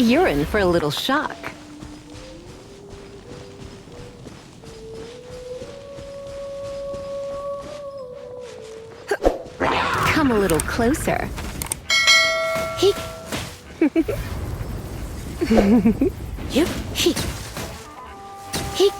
You're in for a little shock. Come a little closer. He. You. He. He.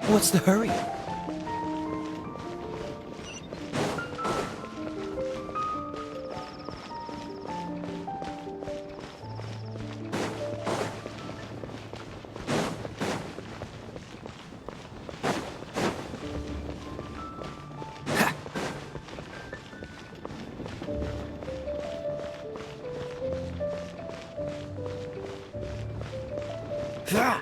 What's the hurry? Ha!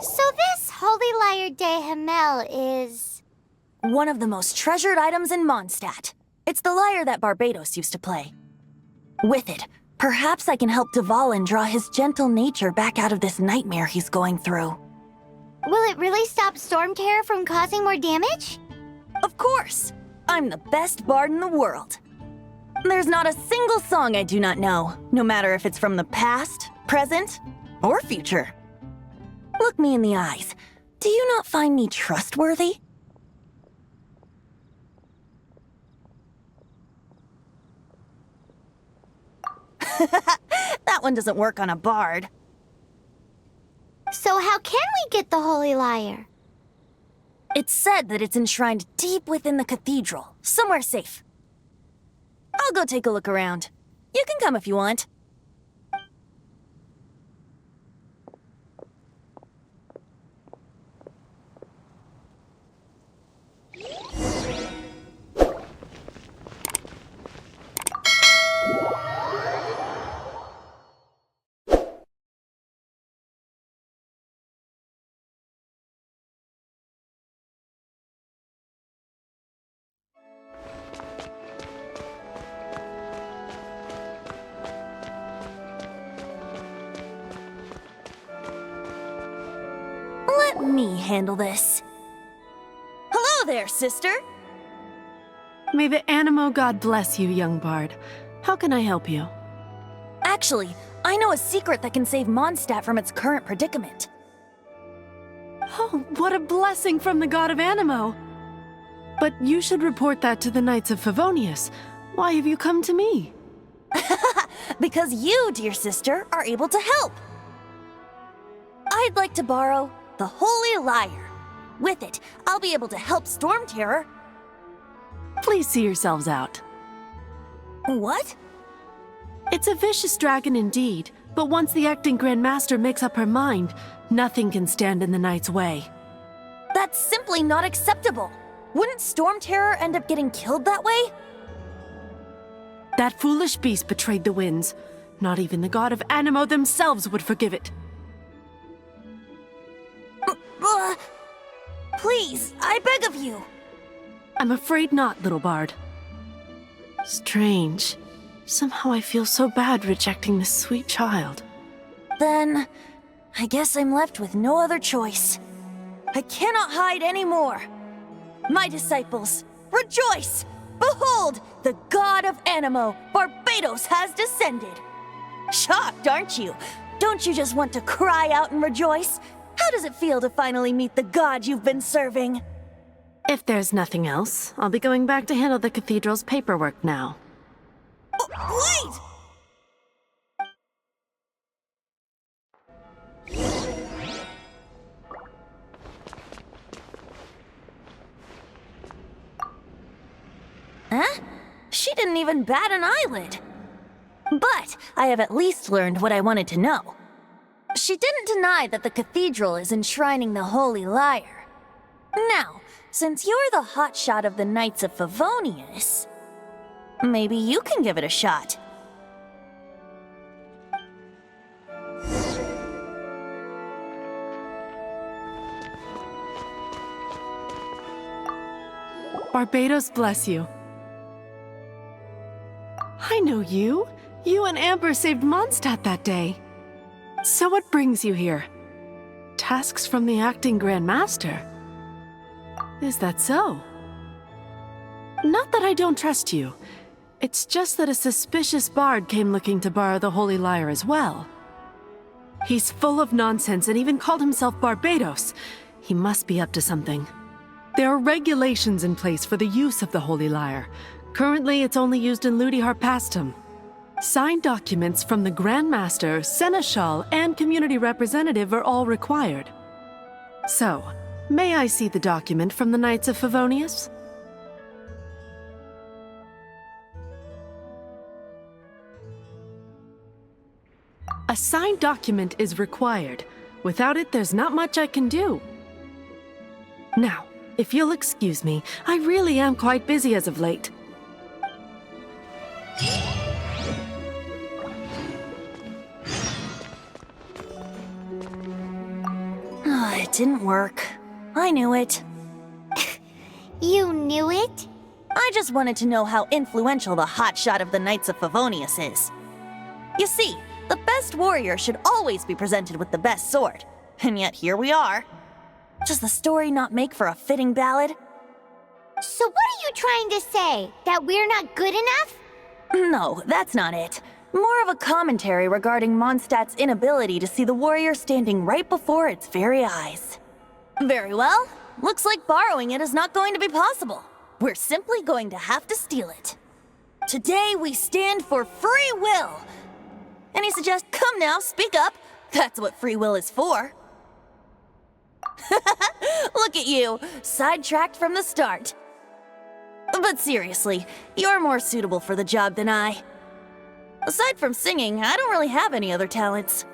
So this Holy Lyre de Himmel is... one of the most treasured items in Mondstadt. It's the lyre that Barbados used to play. With it, perhaps I can help Dvalin draw his gentle nature back out of this nightmare he's going through. Will it really stop Storm Terror from causing more damage? Of course! I'm the best bard in the world. There's not a single song I do not know, no matter if it's from the past, present, or future. Look me in the eyes. Do you not find me trustworthy? That one doesn't work on a bard. So how can we get the Holy Lyre? It's said that it's enshrined deep within the cathedral, somewhere safe. I'll go take a look around. You can come if you want. handle this. Hello there, sister! May the Animo god bless you, young bard. How can I help you? Actually, I know a secret that can save Mondstadt from its current predicament. Oh, what a blessing from the god of Animo! But you should report that to the Knights of Favonius. Why have you come to me? Because you, dear sister, are able to help. I'd like to borrow the Holy Lyre. With it, I'll be able to help Storm Terror. Please see yourselves out. What? It's a vicious dragon indeed, but once the acting Grand Master makes up her mind, nothing can stand in the Knight's way. That's simply not acceptable. Wouldn't Storm Terror end up getting killed that way? That foolish beast betrayed the winds. Not even the god of Animo themselves would forgive it. Please, I beg of you. I'm afraid not, little bard. Strange. Somehow I feel so bad rejecting this sweet child. Then, I guess I'm left with no other choice. I cannot hide anymore. My disciples, rejoice! Behold, the god of Animo, Barbados, has descended. Shocked, aren't you? Don't you just want to cry out and rejoice? How does it feel to finally meet the god you've been serving? If there's nothing else, I'll be going back to handle the cathedral's paperwork now. Wait! Huh? She didn't even bat an eyelid. But I have at least learned what I wanted to know. She didn't deny that the cathedral is enshrining the Holy Lyre. Now, since you're the hotshot of the Knights of Favonius, maybe you can give it a shot. Barbados bless you. I know you. You and Amber saved Mondstadt that day. So what brings you here? Tasks from the acting Grand Master? Is that so? Not that I don't trust you. It's just that a suspicious bard came looking to borrow the Holy Lyre as well. He's full of nonsense and even called himself Barbados. He must be up to something. There are regulations in place for the use of the Holy Lyre. Currently, it's only used in Ludi Harpastum. Signed documents from the Grand Master, Seneschal, and community representative are all required. So, may I see the document from the Knights of Favonius? A signed document is required. Without it, there's not much I can do. Now, if you'll excuse me, I really am quite busy as of late. It didn't work. I knew it. You knew it? I just wanted to know how influential the hotshot of the Knights of Favonius is. You see, the best warrior should always be presented with the best sword. And yet here we are. Does the story not make for a fitting ballad? So what are you trying to say? That we're not good enough? No, that's not it. More of a commentary regarding Mondstadt's inability to see the warrior standing right before its very eyes. Very well. Looks like borrowing it is not going to be possible. We're simply going to have to steal it. Today we stand for free will. Any suggest? Come now, speak up. That's what free will is for. Look at you, sidetracked from the start. But seriously, you're more suitable for the job than I. Aside from singing, I don't really have any other talents.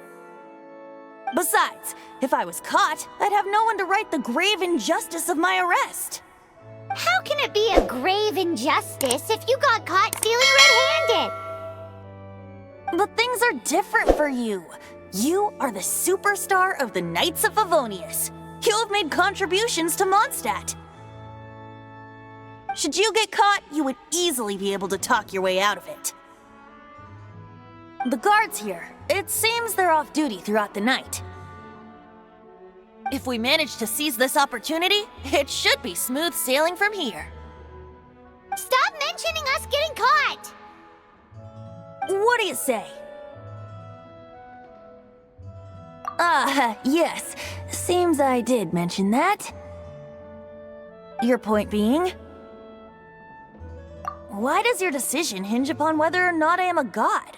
Besides, if I was caught, I'd have no one to right the grave injustice of my arrest. How can it be a grave injustice if you got caught stealing red-handed? But things are different for you. You are the superstar of the Knights of Favonius. You have made contributions to Mondstadt. Should you get caught, you would easily be able to talk your way out of it. The guards here, it seems they're off duty throughout the night. If we manage to seize this opportunity, it should be smooth sailing from here. Stop mentioning us getting caught! What do you say? Yes. Seems I did mention that. Your point being? Why does your decision hinge upon whether or not I am a god?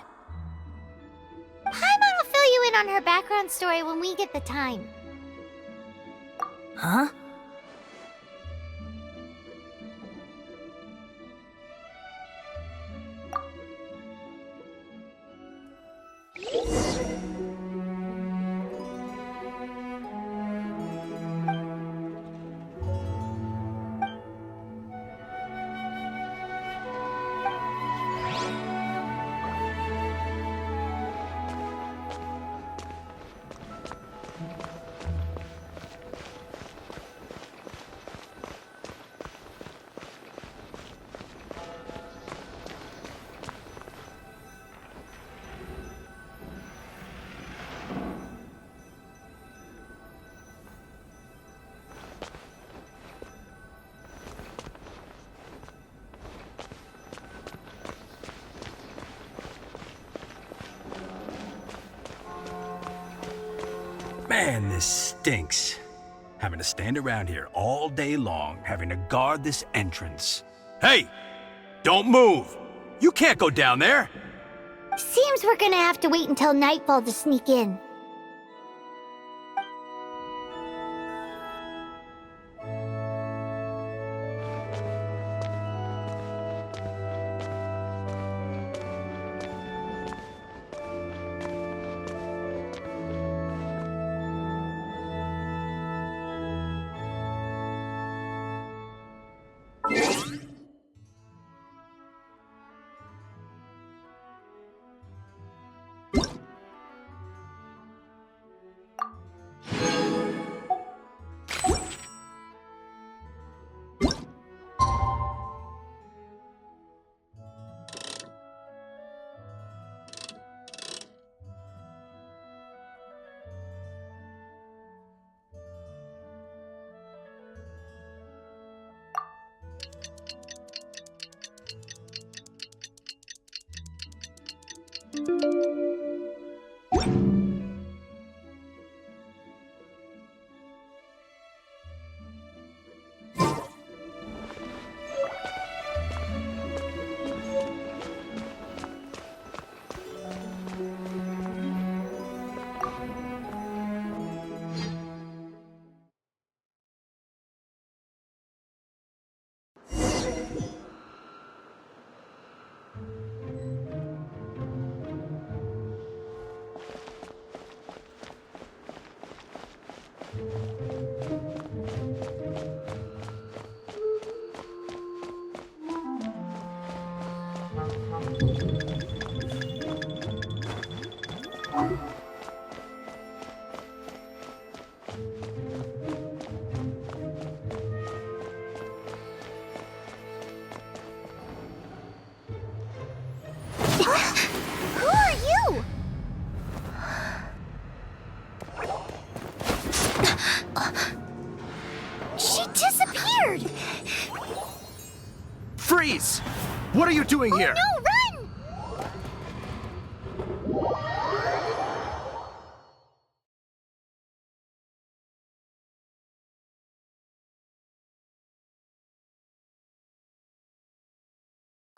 Paimon will fill you in on her background story when we get the time. Huh? Man, this stinks. Having to stand around here all day long, having to guard this entrance. Hey! Don't move! You can't go down there! Seems we're gonna have to wait until nightfall to sneak in. Who are you? She disappeared! Freeze! What are you doing here? No, run!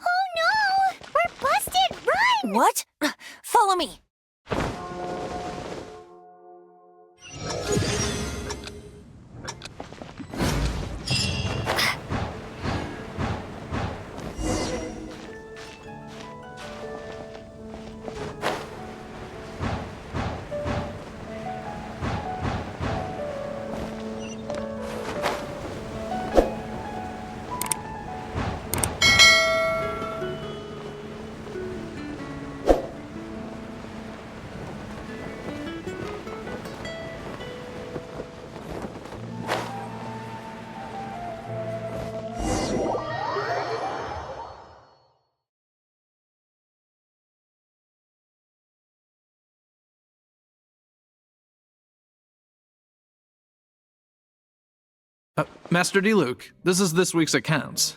Oh no! We're busted! Run! What? Follow me. Master Diluc, this is this week's accounts.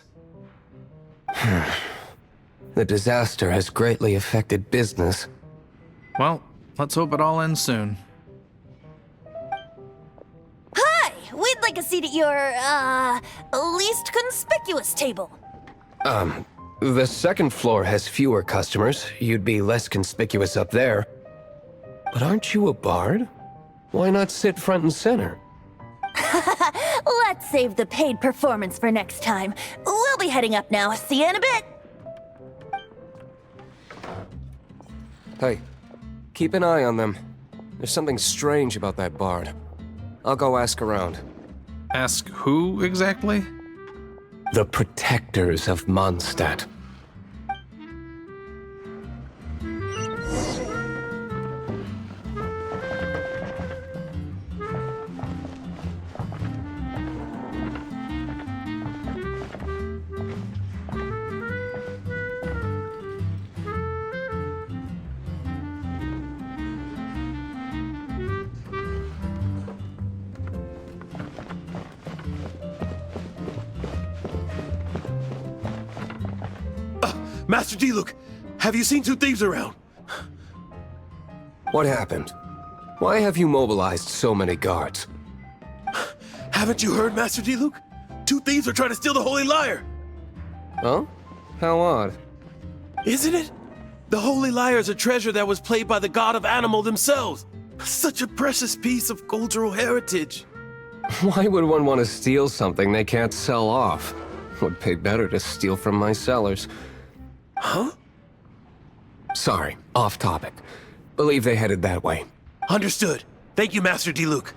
The disaster has greatly affected business. Well, let's hope it all ends soon. Hi! We'd like a seat at your, least conspicuous table. The second floor has fewer customers. You'd be less conspicuous up there. But aren't you a bard? Why not sit front and center? Let's save the paid performance for next time. We'll be heading up now. See you in a bit. Hey, keep an eye on them. There's something strange about that bard. I'll go ask around. Ask who exactly? The protectors of Mondstadt. Master Diluc, have you seen two thieves around? What happened? Why have you mobilized so many guards? Haven't you heard, Master Diluc? Two thieves are trying to steal the Holy Lyre. Huh? How odd. Isn't it? The Holy Lyre is a treasure that was played by the god of animal themselves. Such a precious piece of cultural heritage. Why would one want to steal something they can't sell off? Would pay better to steal from my sellers. Huh? Sorry, off topic. Believe they headed that way. Understood. Thank you, Master Diluc.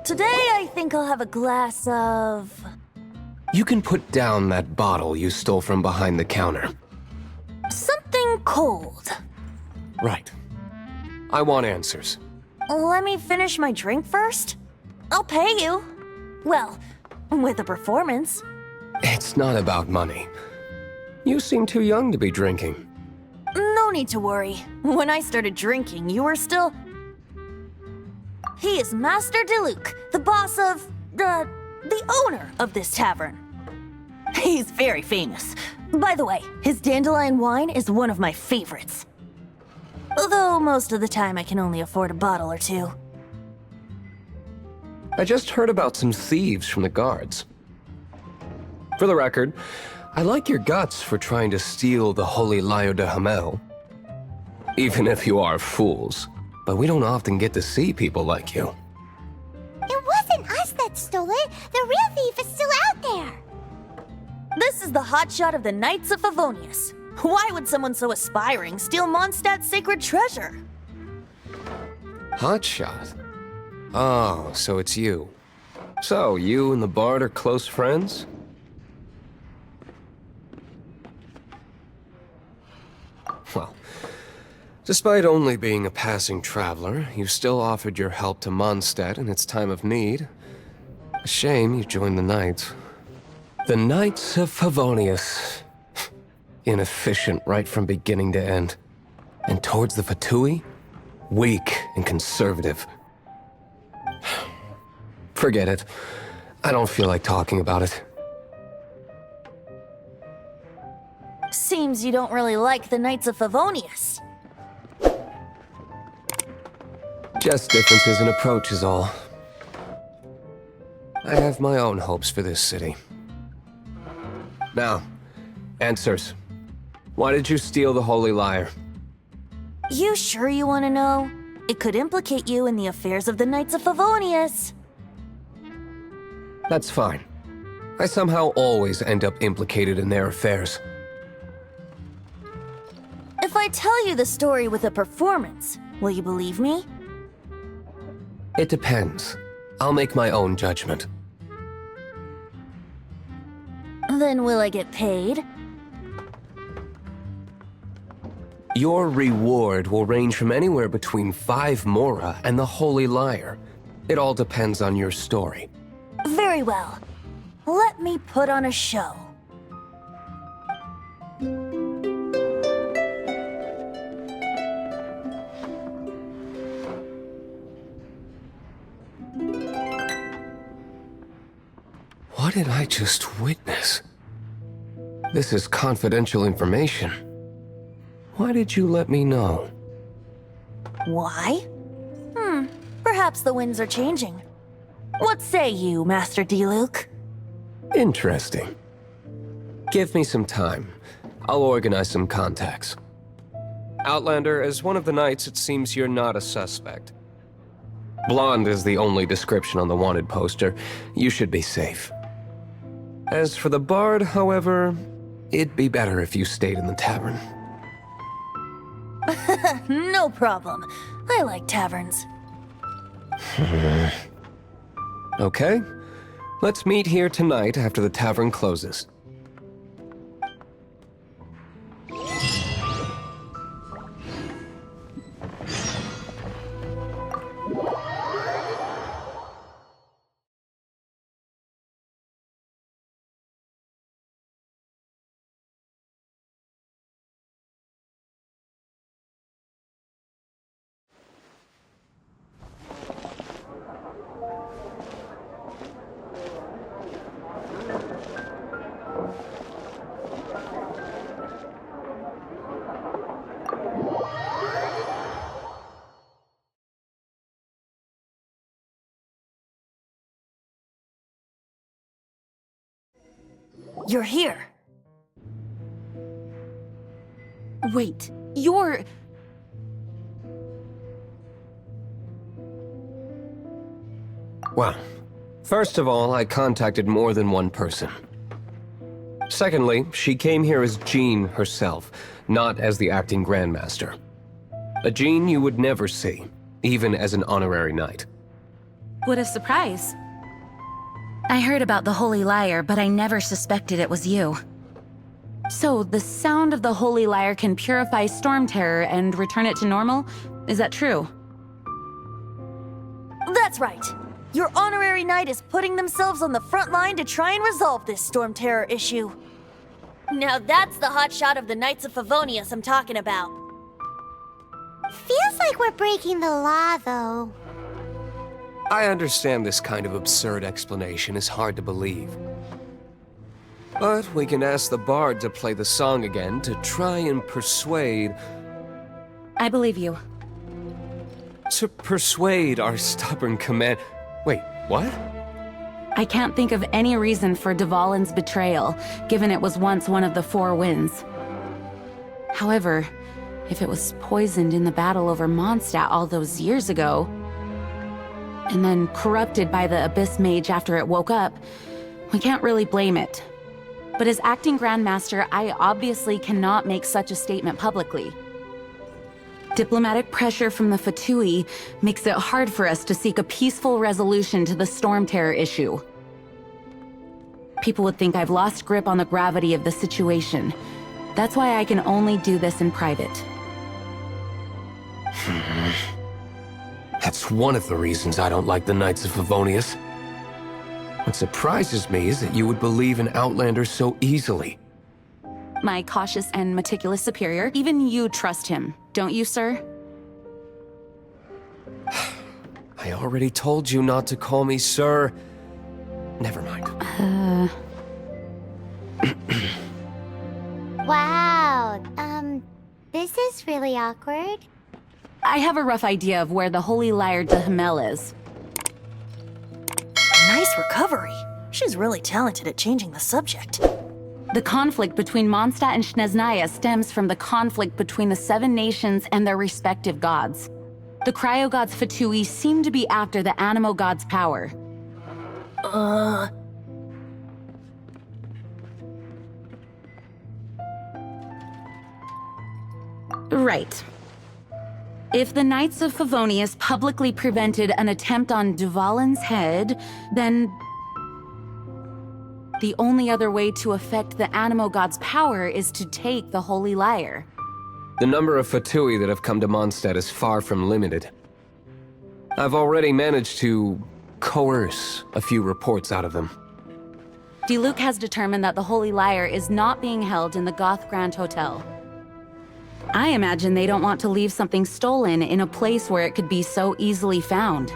Today, I think I'll have a glass of... You can put down that bottle you stole from behind the counter. something cold. Right. I want answers. Let me finish my drink first. I'll pay you. Well, with a performance. It's not about money. You seem too young to be drinking. No need to worry. When I started drinking, you were still... He is Master Diluc, the boss of... the owner of this tavern. He's very famous. By the way, his dandelion wine is one of my favorites. Although most of the time I can only afford a bottle or two. I just heard about some thieves from the guards. For the record, I like your guts for trying to steal the Holy Lyre de Hamel. Even if you are fools. But we don't often get to see people like you. It wasn't us that stole it. The real thief is still out there. This is the hotshot of the Knights of Favonius. Why would someone so aspiring steal Mondstadt's sacred treasure? Hotshot? Oh, so it's you. So, you and the Bard are close friends? Well, despite only being a passing traveler, you still offered your help to Mondstadt in its time of need. A shame you joined the Knights. The Knights of Favonius. Inefficient right from beginning to end. And towards the Fatui, weak and conservative. Forget it. I don't feel like talking about it. Seems you don't really like the Knights of Favonius. Just differences in approach is all. I have my own hopes for this city. Now, answers. Why did you steal the Holy Lyre? You sure you want to know? It could implicate you in the affairs of the Knights of Favonius. That's fine. I somehow always end up implicated in their affairs. If If I tell you the story with a performance, will you believe me? It depends. I'll make my own judgment. Then will I get paid? Your reward will range from anywhere between 5 mora and the Holy Lyre. It all depends on your story. Very well. Let me put on a show. What did I just witness? This is confidential information. Why did you let me know? Why? Perhaps the winds are changing. What say you, Master Diluc? Interesting. Give me some time. I'll organize some contacts. Outlander, as one of the knights, it seems you're not a suspect. Blonde is the only description on the wanted poster. You should be safe. As for the bard, however, it'd be better if you stayed in the tavern. No problem. I like taverns. Okay. Let's meet here tonight after the tavern closes. You're here. Wait, you're... Well, first of all, I contacted more than one person. Secondly, she came here as Jean herself, not as the acting Grandmaster. A Jean you would never see, even as an honorary knight. What a surprise. I heard about the Holy Lyre, but I never suspected it was you. So, the sound of the Holy Lyre can purify Storm Terror and return it to normal? Is that true? That's right. Your honorary knight is putting themselves on the front line to try and resolve this Storm Terror issue. Now that's the hotshot of the Knights of Favonius I'm talking about. Feels like we're breaking the law, though. I understand this kind of absurd explanation is hard to believe. But we can ask the bard to play the song again to try and persuade... I believe you. To persuade our stubborn command... Wait, what? I can't think of any reason for Dvalin's betrayal, given it was once one of the Four Winds. However, if it was poisoned in the battle over Mondstadt all those years ago, and then corrupted by the Abyss Mage after it woke up, we can't really blame it. But as acting Grandmaster, I obviously cannot make such a statement publicly. Diplomatic pressure from the Fatui makes it hard for us to seek a peaceful resolution to the Storm Terror issue. People would think I've lost grip on the gravity of the situation. That's why I can only do this in private. That's one of the reasons I don't like the Knights of Favonius. What surprises me is that you would believe in Outlanders so easily. My cautious and meticulous superior, even you trust him, don't you, sir? I already told you not to call me sir. Never mind. Wow, this is really awkward. I have a rough idea of where the Holy Lyre de Himmel is. Nice recovery. She's really talented at changing the subject. The conflict between Mondstadt and Snezhnaya stems from the conflict between the Seven Nations and their respective gods. The cryo-gods Fatui seem to be after the Animo god's power. Right. If the Knights of Favonius publicly prevented an attempt on Dvalin's head, then the only other way to affect the Animo God's power is to take the Holy Lyre. The number of Fatui that have come to Mondstadt is far from limited. I've already managed to coerce a few reports out of them. Diluc has determined that the Holy Lyre is not being held in the Goth Grand Hotel. I imagine they don't want to leave something stolen in a place where it could be so easily found.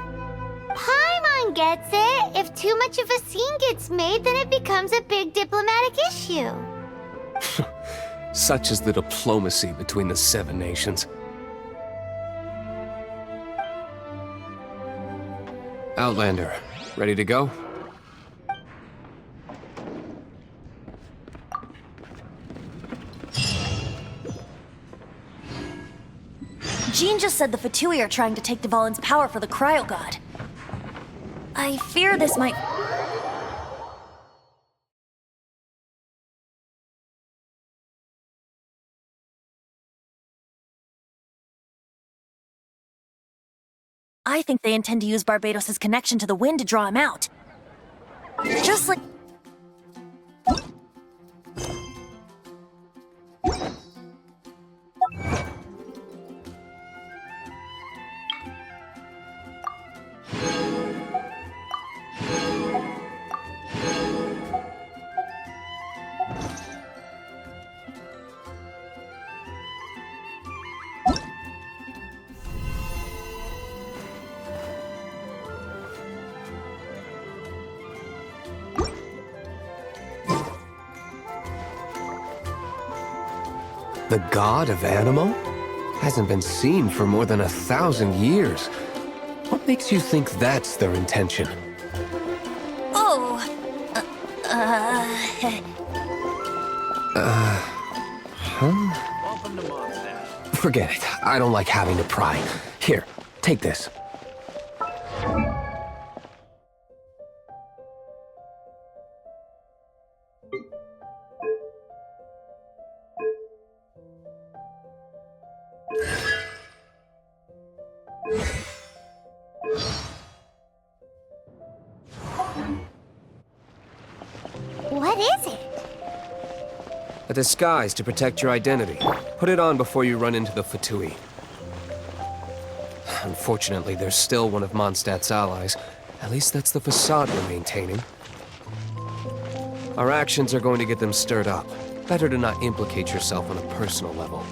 Paimon gets it. If too much of a scene gets made, then it becomes a big diplomatic issue. Such is the diplomacy between the Seven Nations. Outlander, ready to go? Jean just said the Fatui are trying to take Dvalin's power for the Cryo God. I fear this might... I think they intend to use Barbados' connection to the wind to draw him out. Just like... The god of Animo? Hasn't been seen for more than 1,000 years. What makes you think that's their intention? Oh... Forget it. I don't like having to pry. Here, take this. What is it? A disguise to protect your identity. Put it on before you run into the Fatui. Unfortunately, there's still one of Mondstadt's allies. At least that's the facade we're maintaining. Our actions are going to get them stirred up. Better to not implicate yourself on a personal level.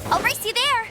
I'll race you there!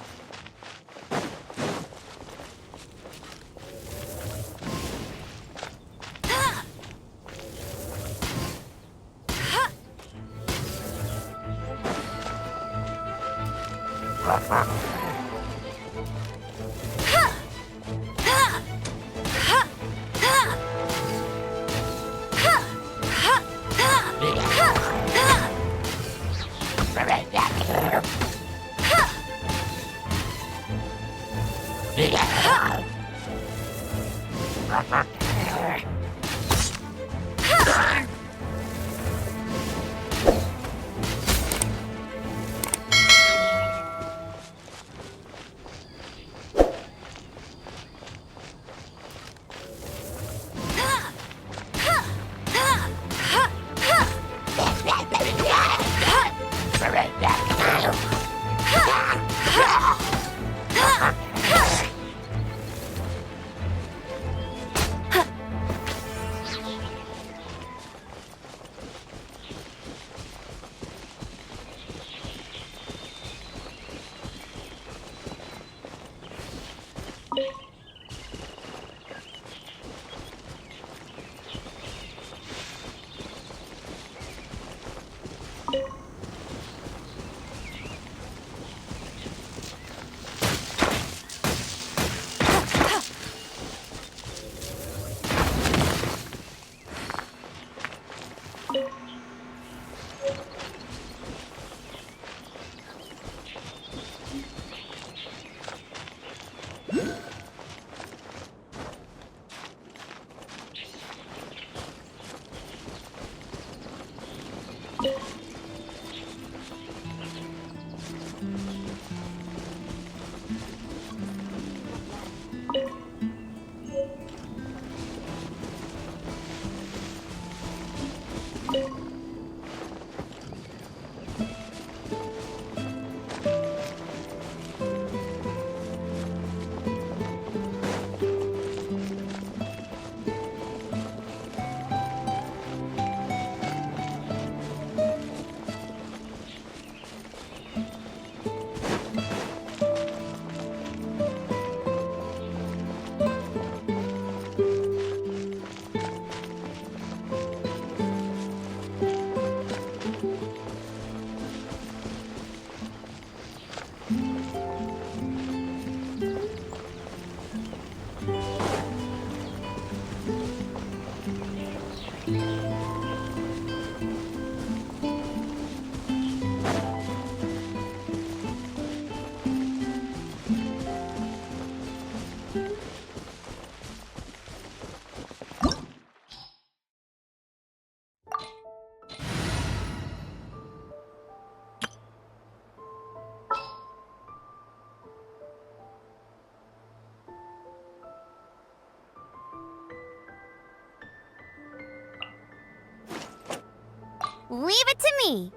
Leave it to me.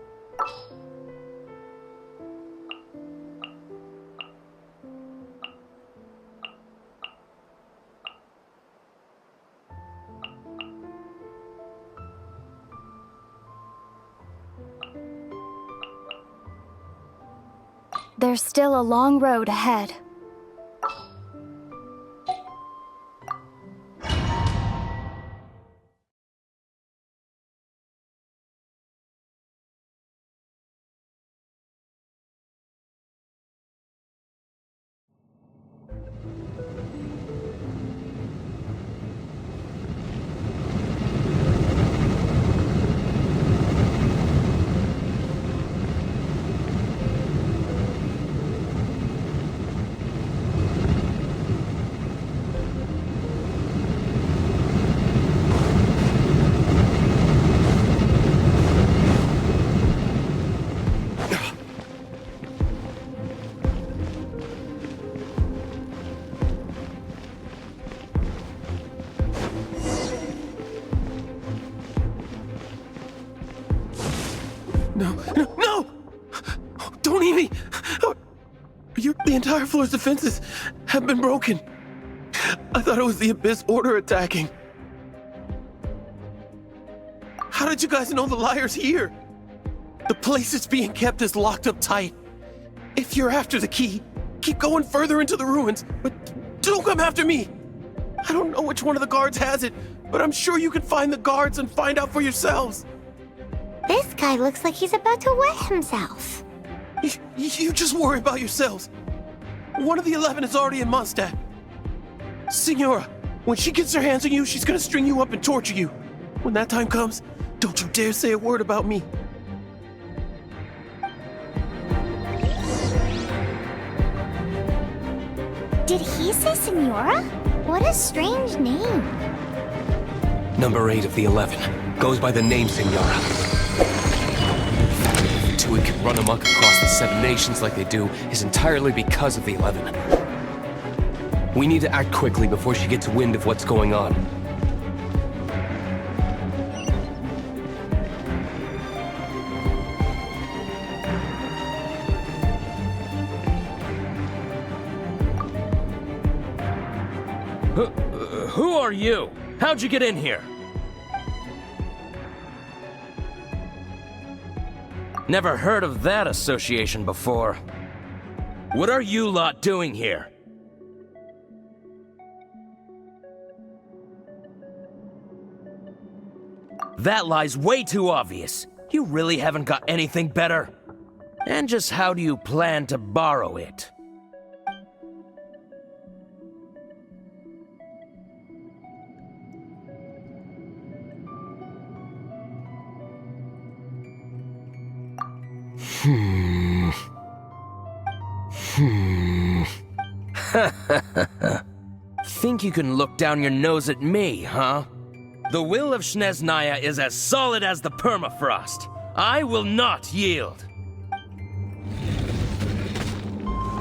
There's still a long road ahead. No! Don't eat me! The entire floor's defenses have been broken. I thought it was the Abyss Order attacking. How did you guys know the liar's here? The place it's being kept is locked up tight. If you're after the key, keep going further into the ruins, but don't come after me. I don't know which one of the guards has it, but I'm sure you can find the guards and find out for yourselves. This guy looks like he's about to wet himself. You just worry about yourselves. One of the 11 is already in Mondstadt. Signora, when she gets her hands on you, she's gonna string you up and torture you. When that time comes, don't you dare say a word about me. Did he say Signora? What a strange name. Number 8 of the 11 goes by the name Signora. The Teyvat can run amok across the 7 nations like they do is entirely because of the 11. We need to act quickly before she gets wind of what's going on. Who are you? How'd you get in here? Never heard of that association before. What are you lot doing here? That lie's way too obvious. You really haven't got anything better? And just how do you plan to borrow it? Think you can look down your nose at me, huh? The will of Snezhnaya is as solid as the permafrost. I will not yield.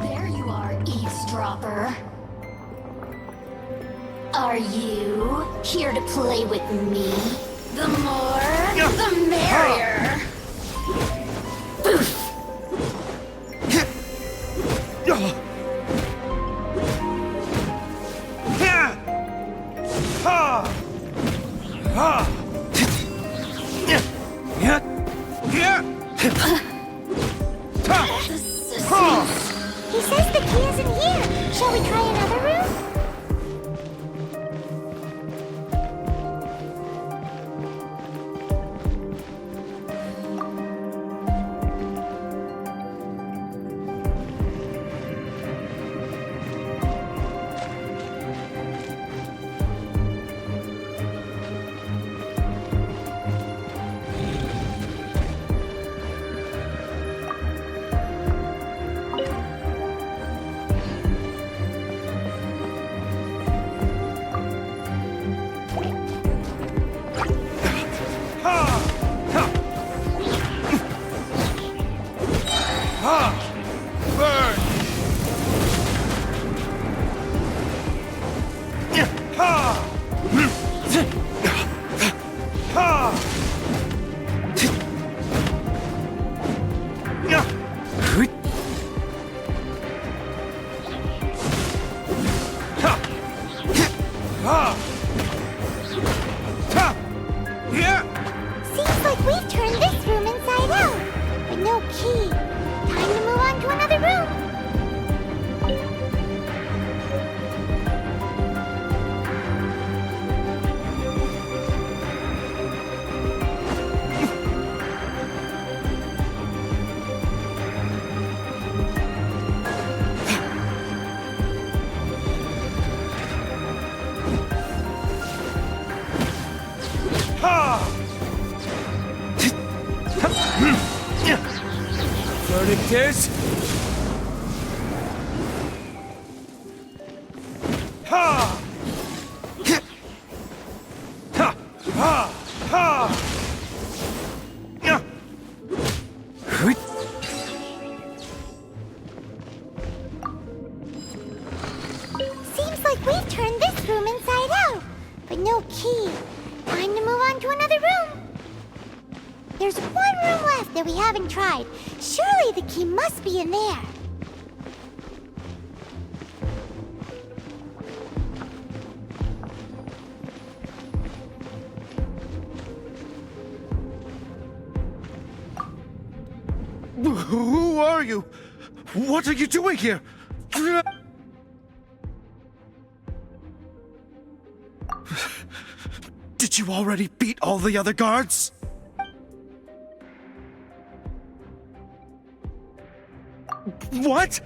There you are, eavesdropper. Are you here to play with me? The more, the merrier. He says the key isn't here. Shall we try another room? Seems like we've turned this room inside out, but no key. Time to move on to another room. Verdict is... Seems like we've turned this room inside out, but no key. Time to move on to another room. There's one room left that we haven't tried. Surely the key must be in there. Who are you? What are you doing here? Did you already beat all the other guards? What?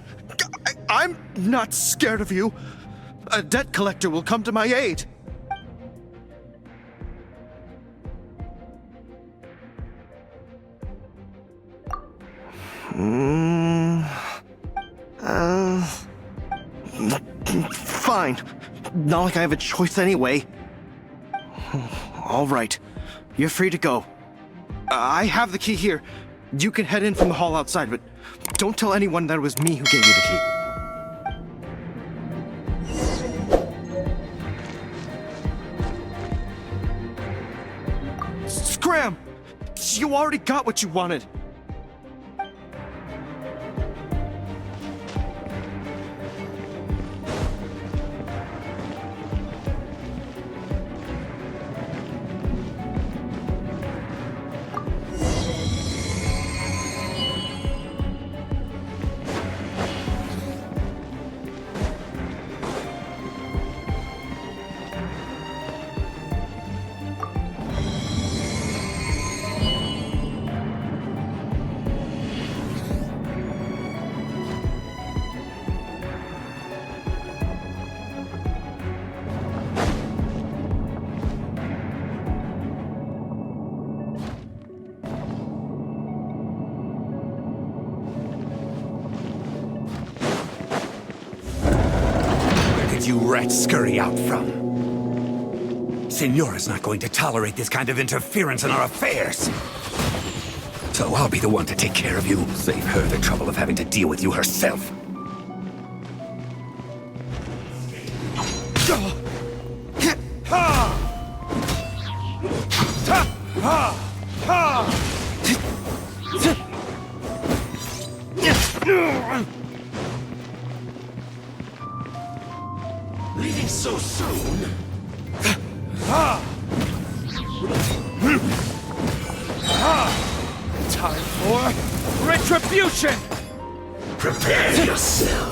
I'm not scared of you. A debt collector will come to my aid. Fine. Not like I have a choice anyway. All right. You're free to go. I have the key here. You can head in from the hall outside, but don't tell anyone that it was me who gave you the key. Scram! You already got what you wanted. You rats scurry out from? Signora's not going to tolerate this kind of interference in our affairs. So I'll be the one to take care of you. Save her the trouble of having to deal with you herself. Leaving so soon? Time for retribution! Prepare yourself!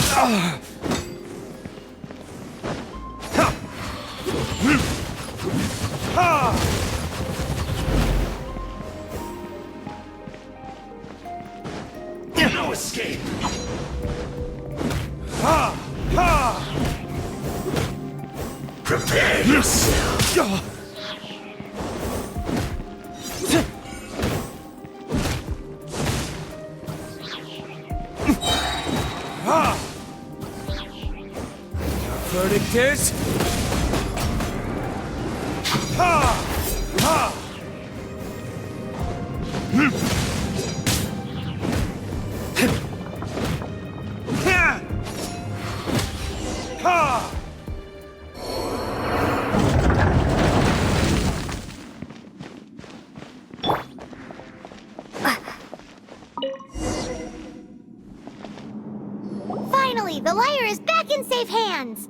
No escape! Prepare yourself! Verdict is... Finally, the lyre is back in safe hands!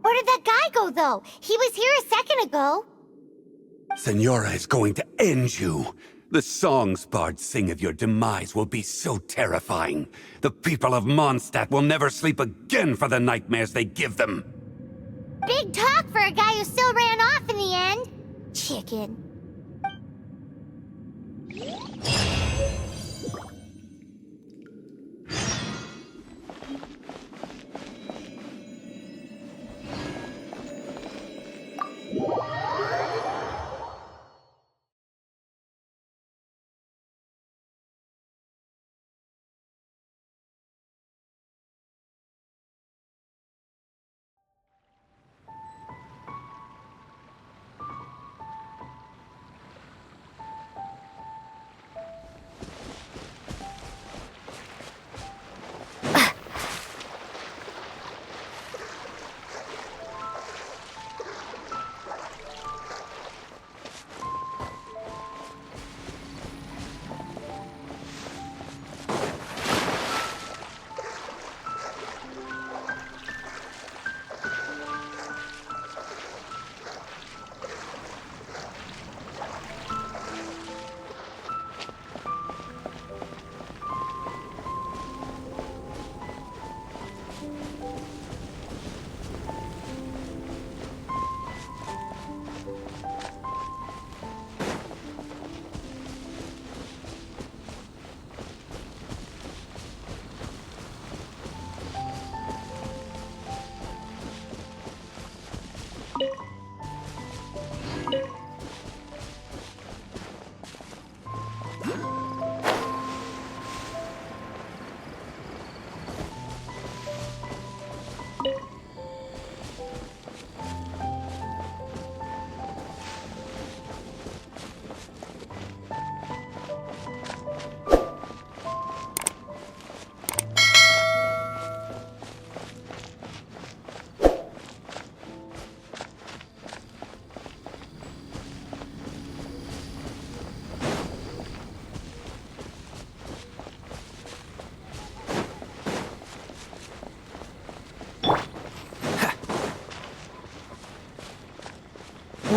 Where did that guy go, though? He was here a second ago. Senora is going to end you. The songs bards sing of your demise will be so terrifying. The people of Mondstadt will never sleep again for the nightmares they give them. Big talk for a guy who still ran off in the end. Chicken.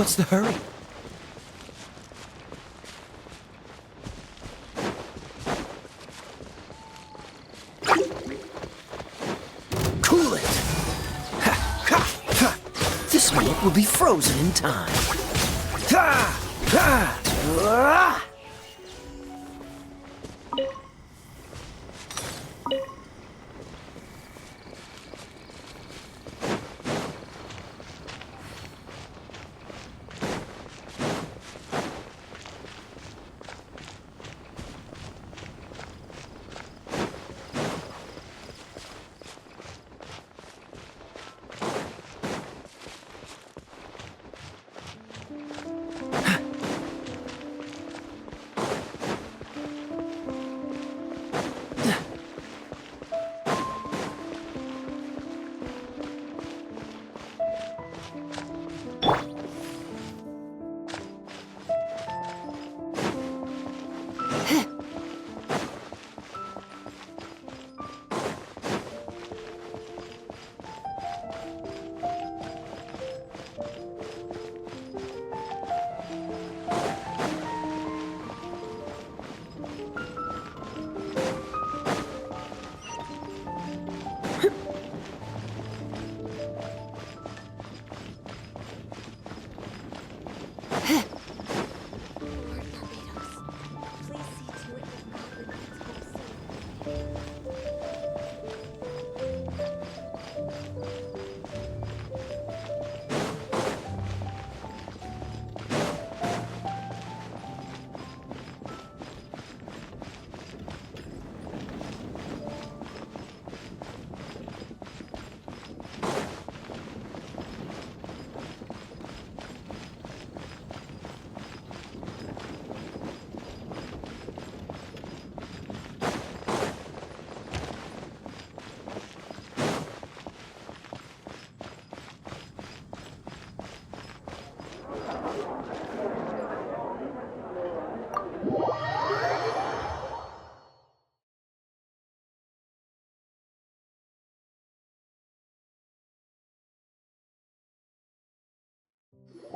What's the hurry? Cool it! Ha, ha, ha. This moat will be frozen in time. Ha, ha, ah.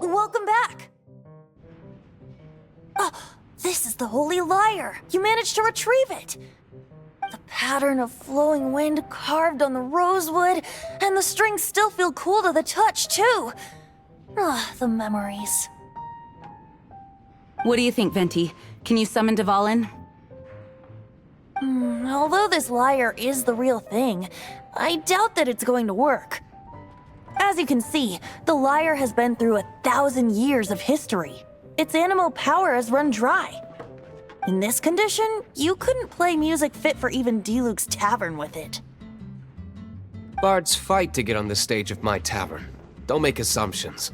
welcome back. Oh, this is the Holy Lyre. You managed to retrieve it. The pattern of flowing wind carved on the rosewood, and the strings still feel cool to the touch, too. Ah, the memories. What do you think, Venti? Can you summon Dvalin? Although this lyre is the real thing, I doubt that it's going to work. As you can see, the lyre has been through 1,000 years of history. Its animal power has run dry. In this condition, you couldn't play music fit for even Diluc's tavern with it. Bards fight to get on the stage of my tavern. Don't make assumptions.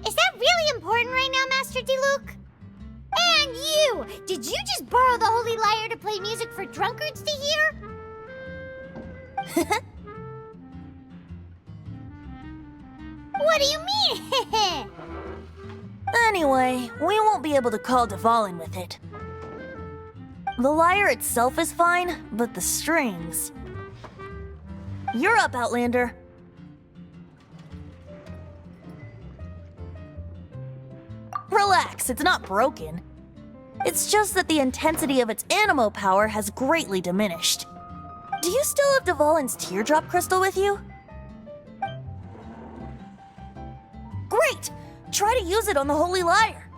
Is that really important right now, Master Diluc? And you! Did you just borrow the Holy Lyre to play music for drunkards to hear? What do you mean? Anyway, we won't be able to call Dvalin with it. The lyre itself is fine, but the strings... You're up, Outlander. Relax, it's not broken. It's just that the intensity of its animal power has greatly diminished. Do you still have Dvalin's teardrop crystal with you? Great! Try to use it on the Holy Lyre.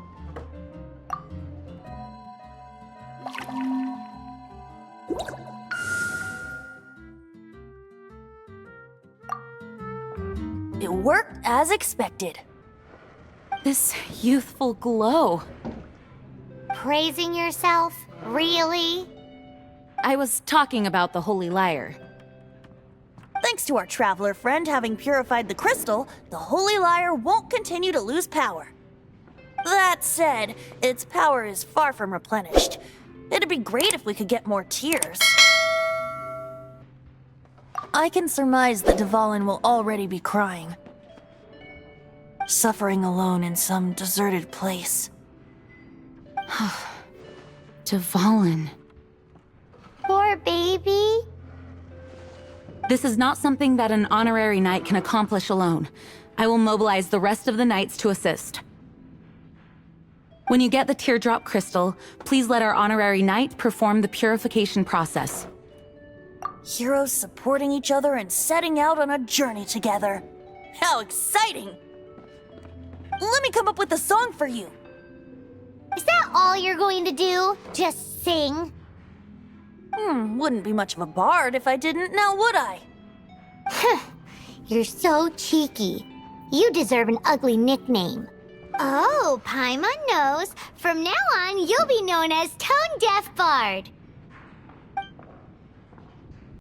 It worked as expected. This youthful glow. Praising yourself? Really? I was talking about the Holy Lyre. Thanks to our traveler friend having purified the crystal, the Holy Lyre won't continue to lose power. That said, its power is far from replenished. It'd be great if we could get more tears. I can surmise that Dvalin will already be crying. Suffering alone in some deserted place. Dvalin. Poor baby. This is not something that an honorary knight can accomplish alone. I will mobilize the rest of the knights to assist. When you get the teardrop crystal, please let our honorary knight perform the purification process. Heroes supporting each other and setting out on a journey together. How exciting! Let me come up with a song for you. Is that all you're going to do? Just sing? Wouldn't be much of a bard if I didn't, now would I? You're so cheeky. You deserve an ugly nickname. Oh, Paimon knows. From now on, you'll be known as Tone Deaf Bard.